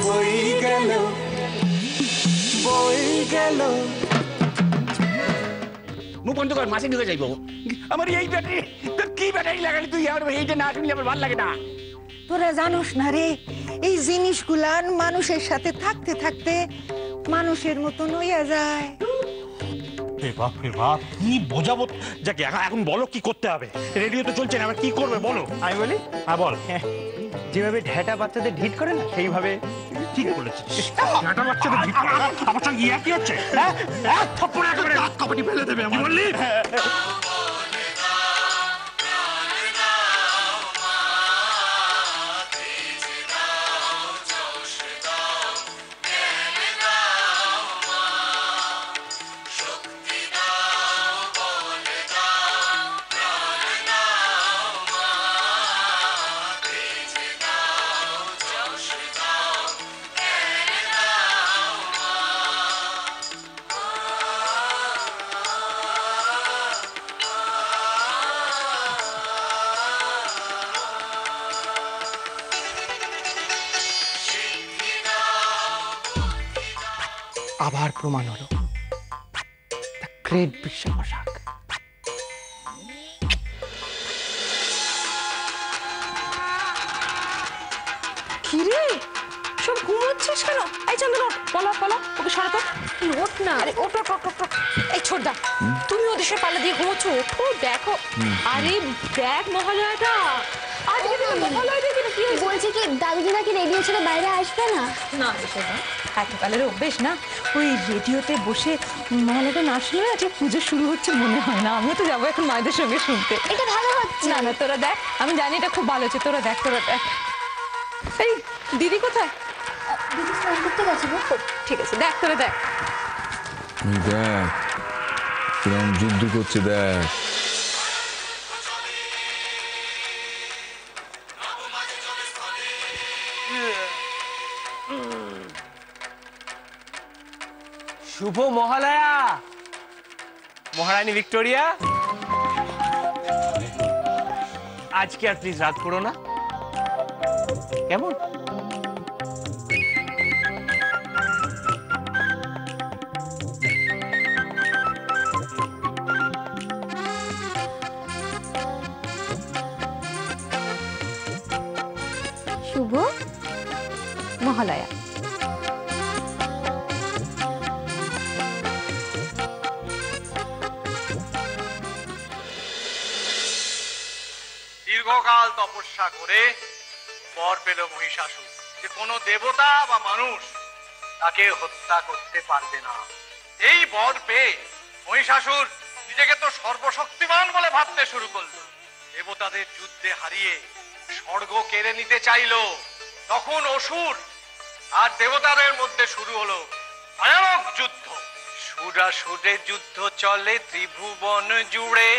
বই গেল বই গেল। মুখ বন্ধ কর, মাসে ঢুকে যাইব। আমার এই ব্যাটারি তো কি ব্যাটারি লাগালি তুই? আমার এইটা না শুনলে আমার ভালো লাগে না। তোরা জানোস না রে, এই জিনিসগুলান মানুষের সাথে থাকতে থাকতে মানুষের মতন হইয়া যায়। বাপ কি বোঝাবো? যাকে এখন বলো কি করতে হবে? রেডিও তো চলছে না, আমরা কি করবে বলো। আমি বলি, হ্যাঁ বল। যেভাবে ঢেটা বাচ্চাদের ঢিট করে না সেইভাবে। ঠিক বলেছিস, ঢেটা বাচ্চাদের ঢিট করে। আমার সঙ্গে ইয়া কি হচ্ছে? থাপ্পড় একেবারে কবাডি ফেলে দেবে। আমি বললি আবার প্রমাণ হলো গ্রেট বিশ্বপোষাক। কিরে সব ঘুমোচ্ছিস কেন? এই চল ওঠ, পালা পালা, ওকে সরাতো। ওঠ না, আরে ওঠ ওঠ ওঠ ওঠ। এই ছোটদা, তুমি ওদের সাথে পাল্লা দিয়ে ঘুমোচ্ছো? ওঠো দেখো। আরে দেখ মহালয়াটা, আজকে তো মহালয়া দেখি না। কি হয়েছে? বলছি কি দাদুজি নাকি রেডিও ছেড়ে বাইরে আসবে না? না ছোটদা, এতকালের অভ্যেস না, ওই রেডিওতে বসে মহালয়াটা না শুনলে আজকে পুজো শুরু হচ্ছে মনে হয় না। আমিও তো যাবো এখন মায়েদের সঙ্গে শুনতে। এটা ভালো হচ্ছে না না, তোরা দেখ, আমি জানি এটা খুব ভালো হচ্ছে। তোরা দেখ, তোরা দেখ। এই দিদি কোথায়? দিদি স্নান করতে গেছে গো। ঠিক আছে, দেখ তোরা দেখ। দেখ কিরম যুদ্ধ করছে, দেখ। শুভ মহালয়া মহারানী ভিক্টোরিয়া। আজকে আর প্লিজ রাত করো না, কেমন? শুভ মহালয়া। দীর্ঘকাল তপস্যা করে বর পেল মহিষাসুর যে কোনো দেবতা বা মানুষ তাকে হত্যা করতে পারবে না। এই বর পেয়ে মহিষাসুর নিজেকে তো সর্বশক্তিমান বলে ভাবতে শুরু করলো। দেবতাদের যুদ্ধে হারিয়ে স্বর্গ কেড়ে নিতে চাইলো। তখন অসুর আর দেবতাদের মধ্যে শুরু হলো ভয়ানক যুদ্ধ। সুরাসুরের যুদ্ধ চলে ত্রিভুবন জুড়ে।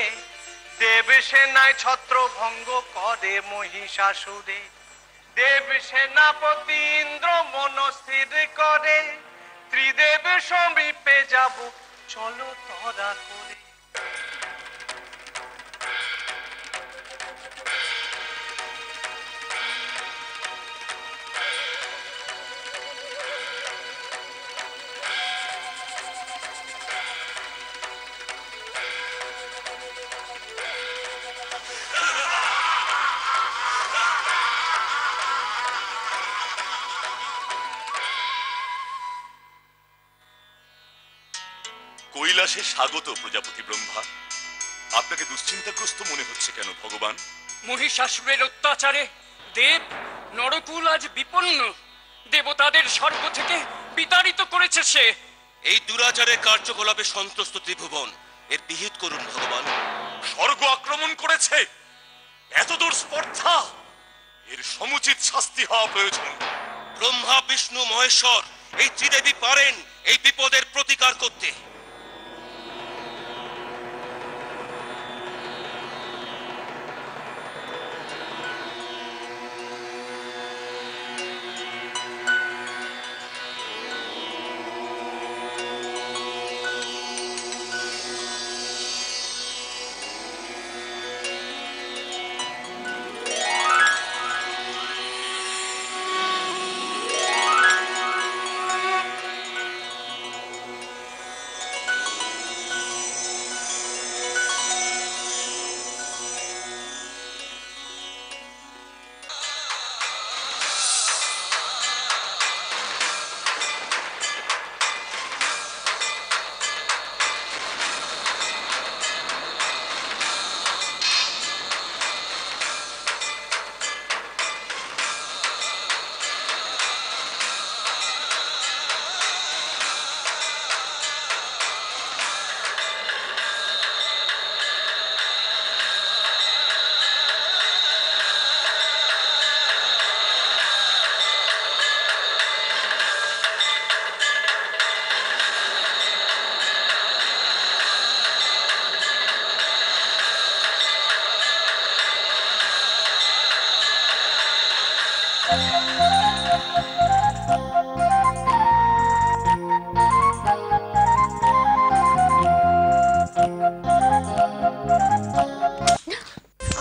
দেব সেনায় ছত্রভঙ্গ করে মহিষাসুরে। দেব সেনাপতি ইন্দ্র মনস্থির করে ত্রিদেব সমীপে যাব চলো তরা করে। কৈলাসে স্বাগত প্রজাপতি ব্রহ্মা। আপনাকে দুশ্চিন্তাগ্রস্ত মনে হচ্ছে কেন ভগবান? মহিষাসুরের অত্যাচারে দেব নরকুল আজ বিপন্ন। দেবতাদের স্বর্গ থেকে বিতাড়িত করেছে সে। এই দুরাচারের কার্যকলাপে সন্ত্রস্ত ত্রিভুবন, এর বিহিত করুন ভগবান। স্বর্গ আক্রমণ করেছে, এতদূর স্পর্ধা, এর সমুচিত শাস্তি হওয়া প্রয়োজন। ব্রহ্মা বিষ্ণু মহেশ্বর এই ত্রিদেবী পারেন এই বিপদের প্রতিকার করতে।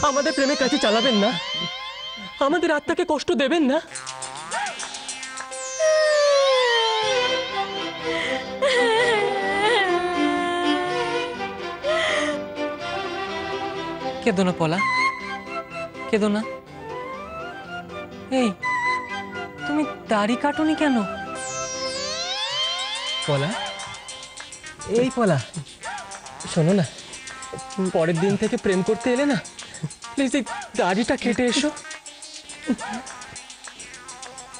আমাদের প্রেমে কাছে চালাবেন না, আমাদের আত্মাকে কষ্ট দেবেন না। কেঁদো না পলা, কেঁদো না। এই তুমি দাড়ি কাটুনি কেন? পলা, এই পলা, শোনো না, পরের দিন থেকে প্রেম করতে এলে না, প্লিজ এই দাড়িটা কেটে এসো।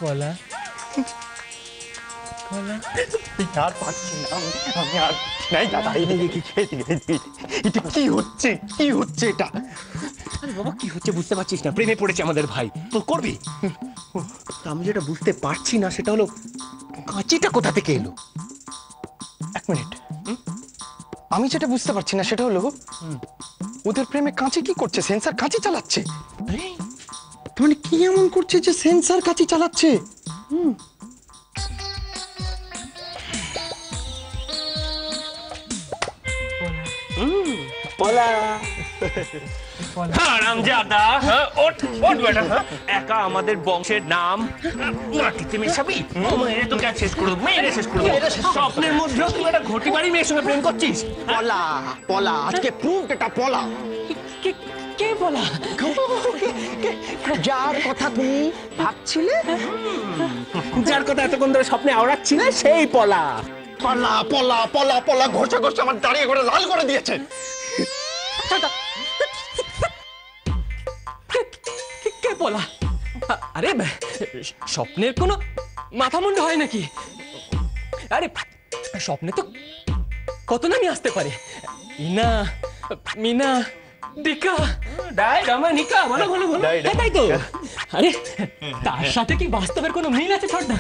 পলা, পলা, আর পাচ্ছি না আমি আর নাই দাদা, এটা কি হচ্ছে, কি হচ্ছে এটা? আরে বাবা কি হচ্ছে বুঝতে পারছিস না? প্রেমে পড়েছে আমাদের ভাই, তো করবি। আমি যেটা বুঝতে পারছি না সেটা হলো কাঁচিটা কোথা থেকে এলো। এক মিনিট, আমি যেটা বুঝতে পারছি না সেটা হলো ওদের প্রেমে কাঁচি কি করছে? সেন্সার কাঁচি চালাচ্ছে। মানে কি এমন করছে যে সেন্সার কাঁচি চালাচ্ছে? পলা হারামজাদা, ওঠ ওঠ বেটা। একা আমাদের বংশের নাম মাটিতে মেশাবি? মেরে তোকে শেষ করে দেবো, মেরে শেষ করে দেবো। স্বপ্নের মধ্যেও তুই একটা ঘটি বাড়ি মেয়ের সঙ্গে প্রেম করছিস? পলা, পলা, আজকে প্রুফ এটা পলা। কে বলা? যার কথা তুমি ভাবছিলে, যার কথা এতক্ষণ ধরে স্বপ্নে আওড়াচ্ছিলে সেই পলা। পলা পলা পলা পলা ঘষে ঘষে আমার দাঁড়িয়ে ঘরে লাল করে দিয়েছে। কে বলা? আরে স্বপ্নের কোনো মাথা মুন্ড হয় নাকি? আরে স্বপ্নে তো কত নামই আসতে পারে। ইনা, মিনা, ডিকা, ডাই, রামা, নিকা, বলো বলো বলো। তাই তো। আরে তার সাথে কি বাস্তবের কোনো মিল আছে ছোটদা?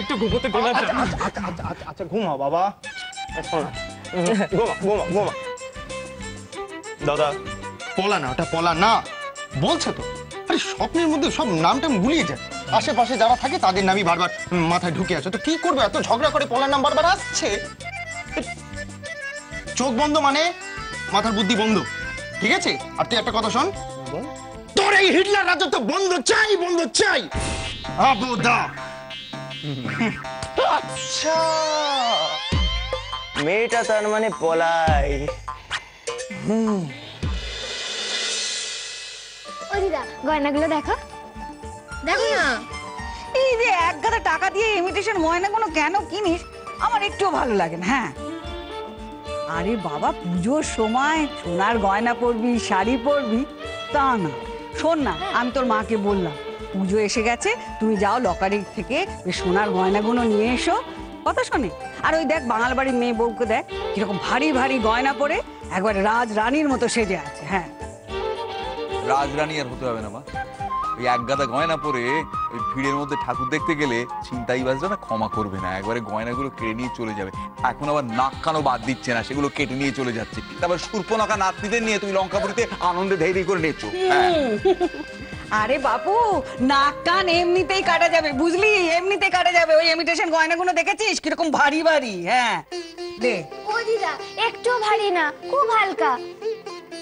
একটু ঘুমোতে গোলা। আচ্ছা ঘুমাও বাবা, ঘুমা ঘুমা ঘুমা। দাদা পলা না, ওটা পলা না বলছে তো। আরে স্বপ্নের মধ্যে সব নামটা গুলিয়ে যায়, আশেপাশে যারা থাকে তাদের নামই বারবার মাথায় ঢুকে আছে। তো কি করবে, এত ঝগড়া করে পলার নাম বারবার আসছে। চোখ বন্ধ মানে মাথার বুদ্ধি বন্ধ, ঠিক আছে? আর তুই একটা কথা শোন, তোর এই হিটলার রাজত্ব বন্ধ চাই, বন্ধ চাই। আবুদা আচ্ছা, মেয়েটা তার মানে পলাই। ও দিদা, গয়নাগুলো দেখো, দেখো না। এই যে এক গাদা টাকা দিয়ে ইমিটেশন গয়নাগুলো কেন কিনিস আমার একটুও ভালো লাগে না। হ্যাঁ, আরে বাবা, পুজোর সময় সোনার গয়না পরবি, শাড়ি পরবি তা না। শোন না, আমি তোর মাকে বললাম পুজো এসে গেছে, তুমি যাও লকারি থেকে সোনার গয়নাগুলো নিয়ে এসো। কথা শোনে। আর ওই দেখ বাঙাল বাড়ির মেয়ে বউকে দেখ কিরকম ভারী ভারী গয়না পরে একবার রাজ রানীর মতো সেজে আছে। হ্যাঁ, রাজরানী আর হতে হবে না মা, ওই এক গাদা গয়না পরে ওই ভিড়ের মধ্যে ঠাকুর দেখতে গেলে চিন্তাই বাজবে না, ক্ষমা করবে না, একবারে গয়নাগুলো কেড়ে নিয়ে চলে যাবে। এখন আবার নাক কানও বাদ দিচ্ছে না, সেগুলো কেটে নিয়ে চলে যাচ্ছে। তারপর শূর্পণখা নাতনিদের নিয়ে তুমি লঙ্কাপুরীতে আনন্দে ধেই করে নেচো। আরে বাপু, নাক কান এমনিতেই কাটা যাবে, বুঝলি? এমনিতেই কাটা যাবে। ওই ইমিটেশন গয়নাগুলো দেখেছিস কিরকম ভারী ভারী? হ্যাঁ দে। ও দিদা, একটু ভারী না, খুব হালকা।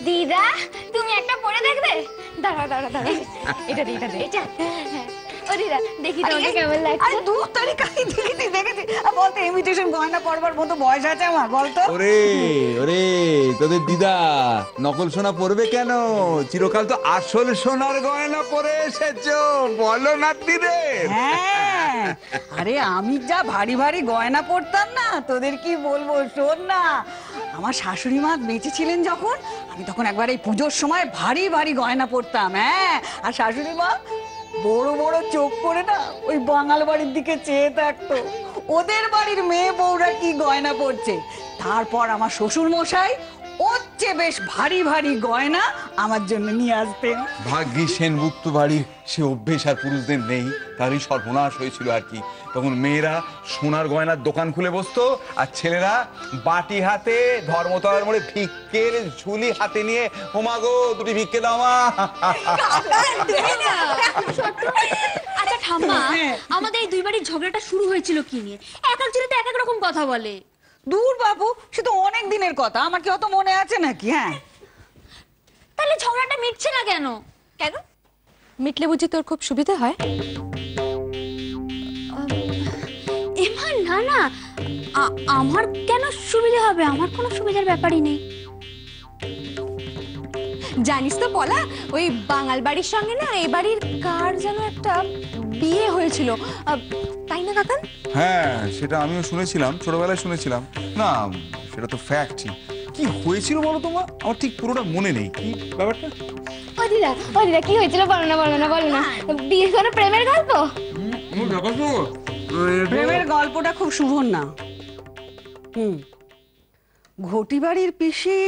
দিদা তুমি একটা পরে দেখবে? দাঁড়া দাঁড়া দাঁড়া, এটা দে, এটা দে, এটা। ও দিদা দেখি তোমাকে কেমন লাগছে। আরে দূর তারিখ দেখেছি দেখেছি। বলতো ইমিটেশন গয়না পরবার মতো বয়স আছে আমার, বলতো? ওরে ওরে, তোদের দিদা নকল সোনা পরবে কেন? চিরকাল তো আসল সোনার গয়না পরে এসেছো, বলো নাতনিদের। হ্যাঁ, আরে আমি যা ভারী ভারী গয়না পরতাম না, তোদের কি বলবো। শোন না, আমার শাশুড়ি মা বেঁচে ছিলেন যখন, আমি তখন একবার এই পুজোর সময় ভারী ভারী গয়না পরতাম। হ্যাঁ, আর শাশুড়ি মা বড় বড় চোখ করে না ওই বাঙাল বাড়ির দিকে চেয়ে থাকতো, ওদের বাড়ির মেয়ে বউরা কি গয়না পরছে। তারপর আমার শ্বশুর মশাই ওর চেয়ে বেশ ভারী ভারী গয়না আমার জন্য নিয়ে আসতেন। ভাগ্যি সেনগুপ্ত বাড়ির সে অভ্যেস আর পুরুষদের নেই, তারই সর্বনাশ হয়েছিল আর কি। তখন মেয়েরা সোনার গয়নার দোকান খুলে বসতো, আর ছেলেরা বাটি হাতে ধর্মতলার মোড়ে ভিক্ষের ঝুলি হাতে নিয়ে, ওমাগো দুটি ভিক্ষে দাও মা। আচ্ছা ঠাম্মা, আমাদের এই দুই বাড়ির ঝগড়াটা শুরু হয়েছিল কি নিয়ে? এক একজনে তো এক এক রকম কথা বলে। দূর বাবু, সে তো অনেক দিনের কথা, আমার কি অত মনে আছে নাকি? হ্যাঁ, তাহলে ঝগড়াটা মিটছে না কেন? কেন মিটলে বুঝি তোর খুব সুবিধা হয়? এমা না না, আমার কেন সুবিধা হবে? আমার কোনো সুবিধার ব্যাপারই নেই। জানিস তো পলা, ওই বাঙাল বাড়ির সঙ্গে না এই বাড়ির কার যেন একটা বিয়ে হয়েছিল, তাই না কাকান? হ্যাঁ, সেটা আমিও শুনেছিলাম, ছোটবেলায় শুনেছিলাম। না, সেটা তো ফ্যাক্টই। কি হয়েছিল বলো তো মা? আমার ঠিক পুরোটা মনে নেই। কি ব্যাপারটা? ও দিদা কি হয়েছিল? বলো না। বিয়ে কোনো প্রেমের গল্প? প্রেমের গল্পটা খুব শুভর না। ঘটি বাড়ির পিসি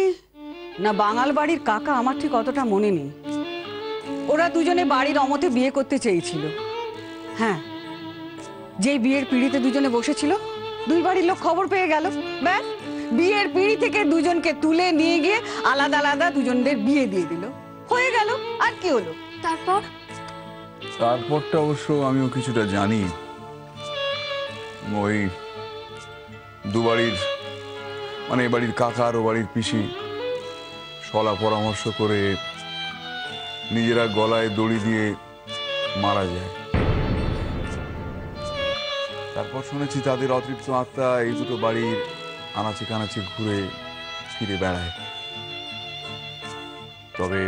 না বাঙাল বাড়ির কাকা আমার ঠিক অতটা মনে নেই। ওরা দুজনে বাড়ির অমতে বিয়ে করতে চেয়েছিল। হ্যাঁ, যেই বিয়ের পিঁড়িতে দুজনে বসেছিল, দুই বাড়ির লোক খবর পেয়ে গেল। ব্যাস, বিয়ের পিঁড়ি থেকে দুজনকে তুলে নিয়ে গিয়ে আলাদা আলাদা দুজনদের বিয়ে দিয়ে দিল। হয়ে গেল, আর কি হলো? তারপরটা অবশ্য আমিও কিছুটা জানি। ওই দুবাড়ির মানে এ বাড়ির কাকা আর ও বাড়ির পিসি সলা পরামর্শ করে নিজেরা গলায় দড়ি দিয়ে মারা যায়। তারপর শুনেছি তাদের অতৃপ্ত আত্মা এই দুটো বাড়ির আনাচে কানাচে ঘুরে ফিরে বেড়ায়। তবে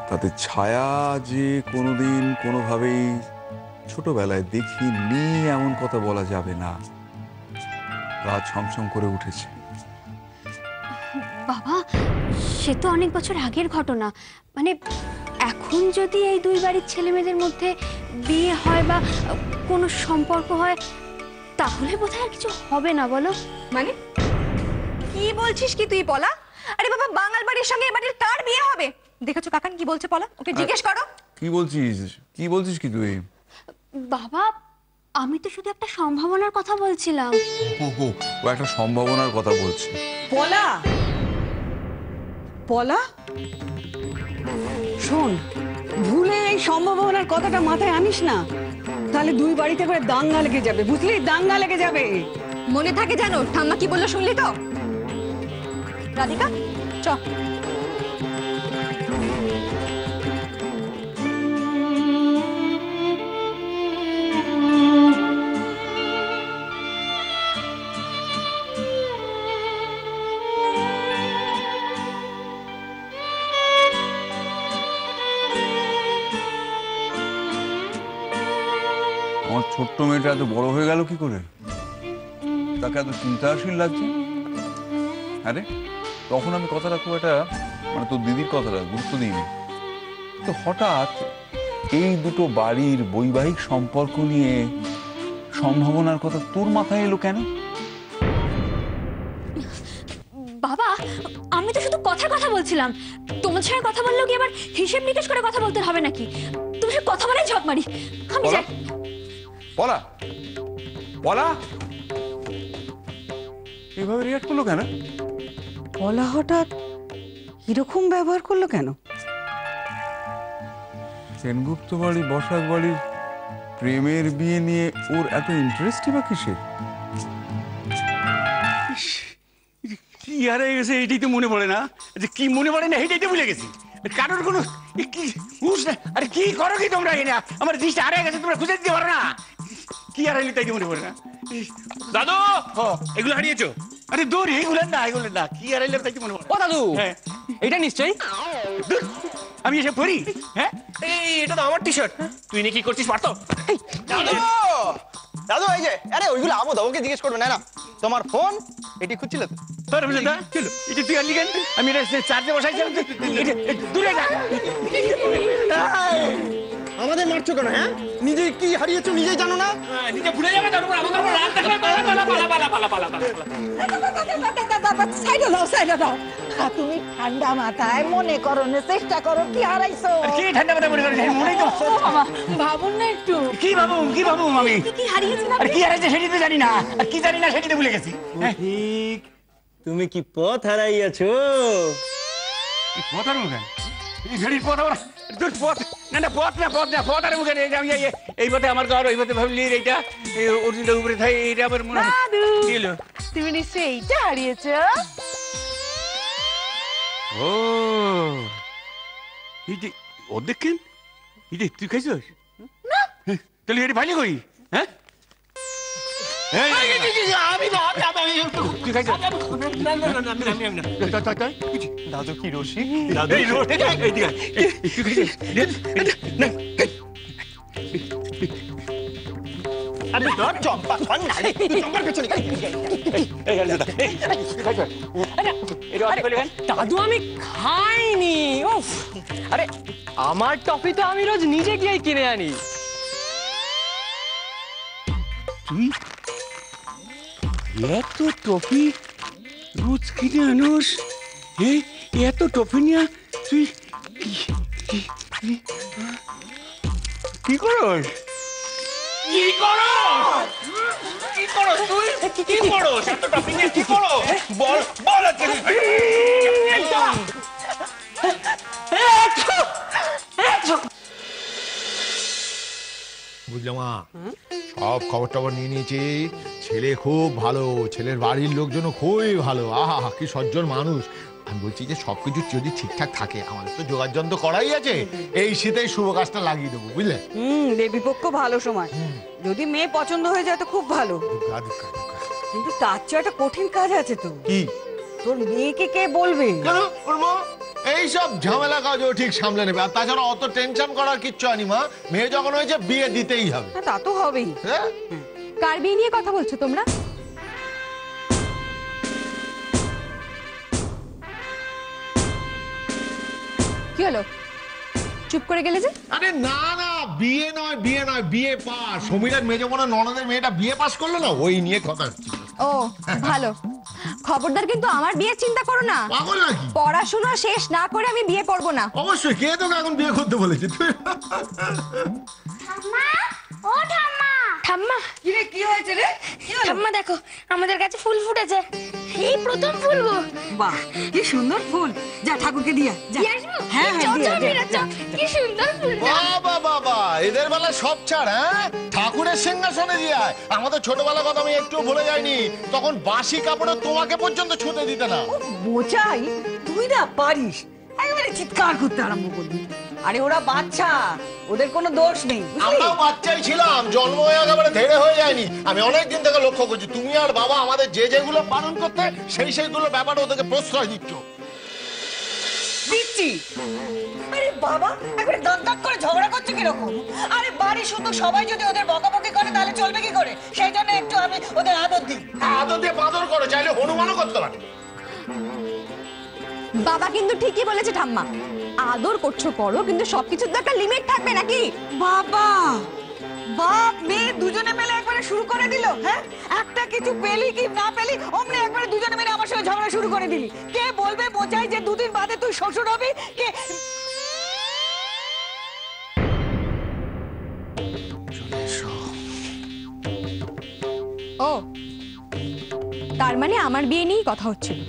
তাদের ছায়া যে কোনোদিন কোনোভাবেই ছোটবেলায় দেখিনি এমন কথা বলা যাবে না। গা ছমছম করে উঠেছে। বাবা, সে তো অনেক বছর আগের ঘটনা। মানে এখন যদি এই দুই বাড়ির ছেলে মেয়েদের মধ্যে বিয়ে হয় বা কোনো সম্পর্ক হয়, তাহলে বোধহয় আর কিছু হবে না, বলো? মানে কি বলছিস কি তুই পলা? আরে বাবা, বাঙাল বাড়ির সঙ্গে এ বাড়ির কার বিয়ে হবে? দেখেছো কাকান কি বলছে পলা? ওকে জিজ্ঞেস করো। কি বলছিস কি তুই? বাবা, আমি তো শুধু একটা সম্ভাবনার কথা বলছিলাম। ও একটা সম্ভাবনার কথা বলছে। পলা পলা, শোন, ভুলে এই সম্ভাবনার কথাটা মাথায় আনিস না, তাহলে দুই বাড়িতে করে দাঙ্গা লেগে যাবে, বুঝলি? দাঙ্গা লেগে যাবে। মনে থাকে জানো ঠাম্মা কি বললো, শুনলি তো? রাধিকা চ। আমার ছোট্ট মেয়েটা এত বড় হয়ে গেল কি করে? তাকে এত চিন্তাশীল লাগছে। আরে তখন আমি কথাটা খুব একটা মানে তোর দিদির কথাটা গুরুত্ব দিইনি, তো হঠাৎ এই দুটো বাড়ির বৈবাহিক সম্পর্ক নিয়ে সম্ভাবনার কথা তোর মাথায় এলো কেন? বাবা, আমি তো শুধু কথা বলছিলাম। তোমার সঙ্গে কথা বললেও কি আবার হিসেব নিকেশ করে কথা বলতে হবে নাকি? তুমি সব কথা বলাই ঝক মারি। আমি যাই। পলা পলা এভাবে রিয়াক্ট করলো কেন? পলা হঠাৎ এরকম ব্যবহার করলো কেন? সেনগুপ্ত বাড়ি বসাক বাড়ির প্রেমের বিয়ে নিয়ে ওর এত ইন্টারেস্টই বা কিসের? কি আর হয়ে গেছে এইটাই তো মনে পড়ে না। যে কি মনে পড়ে না এইটাই তো ভুলে গেছি। কারোর কোনো কি হুঁশ না। আরে কি করো কি তোমরা এখানে? আমার দৃষ্টি হারিয়ে গেছে, তোমরা খুঁজে দিতে পারো না। কি আর হইলে তাই মনে পড়ে না। দাদু এগুলো হারিয়েছো? আরে দূর, এগুলো না কি আর হইলে তাই মনে পড়ে। ও দাদু, এটা নিশ্চয়ই আমি এসে পড়ি। হ্যাঁ, এটা তো আমার টি শার্ট। তুই নাকি করছিস পারতো? দাদু এই যে, আরে ওইগুলো আমো দাদুকে জিজ্ঞেস করবে না। তোমার ফোন এটি খুঁজছিল তো? চলো এটা তুই আনলি কেন? আমি এটা চার্জে বসাইছিলাম। দূরে যা। আমাদের করছো কেন? হ্যাঁ, নিজে কি হারিয়েছো নিজেই জানো না? নিজে ভুলে যাবে, তার উপর আমাদের উপর রাগ দেখাবে। সাইডে দাও। তুমি ঠান্ডা মাথায় মনে করো না, চেষ্টা করো কি হারাইছো। কি ঠান্ডা মাথায় মনে করেন? মনেই তো ভাবুন না একটু। কি ভাবু আমি? কি হারিয়েছেন আর কি হারাইছে সেটি তো জানি না, আর কি জানি না সেটি তো ভুলে গেছি। ঠিক, তুমি কি পথ হারাইয়াছো? পথ আর মুখে এই ঘড়ির পথ আবার তোর পথ না পথ আর মুখে আমি এই পথে আমার ঘর, ওই পথে ভাবলি এইটা অর্জুনটা উপরে থাকে, এইটা আবার মনে হয় কি হলো? তুমি নিশ্চয়ই এইটা হারিয়েছো। ও এইটি অর্ধেক কেন? এইটি তুই খাইছিস? তাহলে এটি ভাইলে কই? হ্যাঁ দাদু কি রসিক। দাদু আমি খাইনি। উফ, আরে আমার টফি তো আমি রোজ নিজে গিয়ে কিনে আনি। তুই এত টফি রোজ কিনে আনোস? এত টফি নিয়ে তুই কি করস? তুই কি করো? এত টপিং নিয়ে কি করো? বল বুঝলাম, সব খবর টবর নিয়ে নিয়েছি। ছেলে খুব ভালো, ছেলের বাড়ির লোকজনও খুবই ভালো। আহা কি সজ্জন মানুষ। আমি বলছি যে সবকিছু যদি ঠিকঠাক থাকে, আমাদের তো যোগাযোগ তো করাই আছে, এই শীতেই শুভ কাজটা লাগিয়ে দেবো, বুঝলে? দেবী পক্ষ ভালো সময়, যদি মেয়ে পছন্দ হয়ে যায় তো খুব ভালো। কিন্তু তার চেয়ে একটা কঠিন কাজ আছে তো। কি? তোর মেয়েকে কে বলবে? কেন ওর মা এইসব ঝামেলা কাজ ও ঠিক সামলে নেবে। আর তাছাড়া অত টেনশন করার কিচ্ছু আনি মা, মেয়ে যখন হয়েছে বিয়ে দিতেই হবে। তা তো হবেই। কার বিয়ে নিয়ে কথা বলছো তোমরা? কি হলো, চুপ করে গেলে যে? আরে না বিয়ে পাস। সমীরের মেজো বোনের ননদের মেয়েটা বিয়ে পাস করলো না, ওই নিয়ে কথা হচ্ছে। ও ভালো, খবরদার কিন্তু আমার বিয়ে চিন্তা করো না। পাগল নাকি? পড়াশোনা শেষ না করে আমি বিয়ে করব না। অবশ্যই, কে তোকে এখন বিয়ে করতে বলেছে? তুই ও ঠাম্মা, ঠাম্মা কি হয়েছে রে? ঠাম্মা দেখো আমাদের কাছে ফুল ফুটেছে, এই প্রথম ফুল গো। বাহ কি সুন্দর ফুল, যা ঠাকুরকে দিয়া যা। হ্যাঁ কি সুন্দর ফুল। বাবা এদের বেলা সব ছাড়। হ্যাঁ, ঠাকুরের সিংহাসনে দিয়ে আমাদের ছোটবেলার কথা আমি একটু ভুলে যাইনি। তখন বাসি কাপড়ে তোমাকে পর্যন্ত ছুঁতে দিতে না। বোঝাই তুই না পারিস, একেবারে চিৎকার করতে আরম্ভ করবি। আরে ওরা বাচ্চা, ওদের কোনো দোষ নেই। আমরাও বাচ্চাই ছিলাম, জন্ম হয়ে একেবারে ধেড়ে হয়ে যায়নি। আমি অনেকদিন থেকে লক্ষ্য করছি তুমি আর বাবা আমাদের যেগুলো পালন করতে সেইগুলো ব্যাপারে ওদেরকে প্রশ্রয় দিচ্ছ। দিচ্ছি? আরে বাবা একবারে দাঁত করে ঝগড়া করছে কিরকম? আরে বাড়ি শুধু সবাই যদি ওদের বকাবকি করে তাহলে চলবে কি করে? সেই জন্য একটু আমি ওদের আদর দিই। আদর দিয়ে বাদর করো, চাইলে হনুমানও করতে পারে। বাবা কিন্তু ঠিকই বলেছে ঠাম্মা, আদর করছো করো, কিন্তু সবকিছুর তো একটা লিমিট থাকবে নাকি? বাবা বাপ মেয়ে দুজনে মিলে একবারে শুরু করে দিল। হ্যাঁ, একটা কিছু পেলি কি না পেলি অমনি একবারে দুজনে মিলে আমার সঙ্গে ঝগড়া শুরু করে দিলি। কে বলবে বোঝাই যে দুদিন বাদে তুই শ্বশুর হবি? কে? ও তার মানে আমার বিয়ে নিয়েই কথা হচ্ছিল।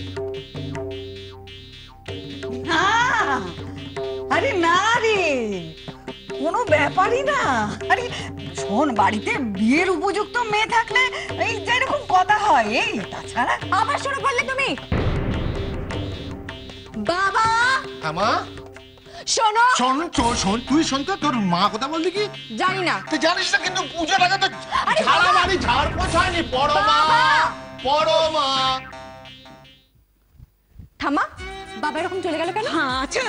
আরে না রে, কোনো ব্যাপারই না। আরে শোন, বাড়িতে বিয়ের উপযুক্ত মেয়ে থাকলে এই যেরকম কথা হয়, এই তাছাড়া আবার শুরু করলে তুমি। বাবা মা শোনো, শোন তুই শোন তো, তোর মা কথা বললি কি? জানি না। তুই জানিস না কিন্তু পুজোর আগে তো ঝাড়া বাড়ি ঝাড় পোছায়নি। বড় মা ঠাম্মা, বাবা এরকম চলে গেল কেন? আচ্ছা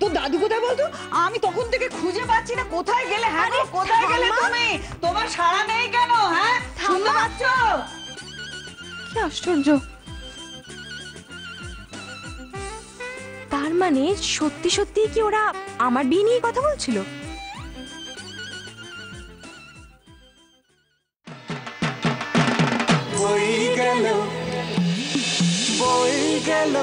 তো দাদু কোথায় বলতো? আমি তখন থেকে খুঁজে পাচ্ছি না, কোথায় গেলে? হ্যাঁ কোথায় গেলে তুমি? তোমার সাড়া নেই কেন? হ্যাঁ শুনতে পাচ্ছ? কি আশ্চর্য। তার মানে সত্যি সত্যি কি ওরা আমার বিয়ে নিয়ে কথা বলছিল? গেল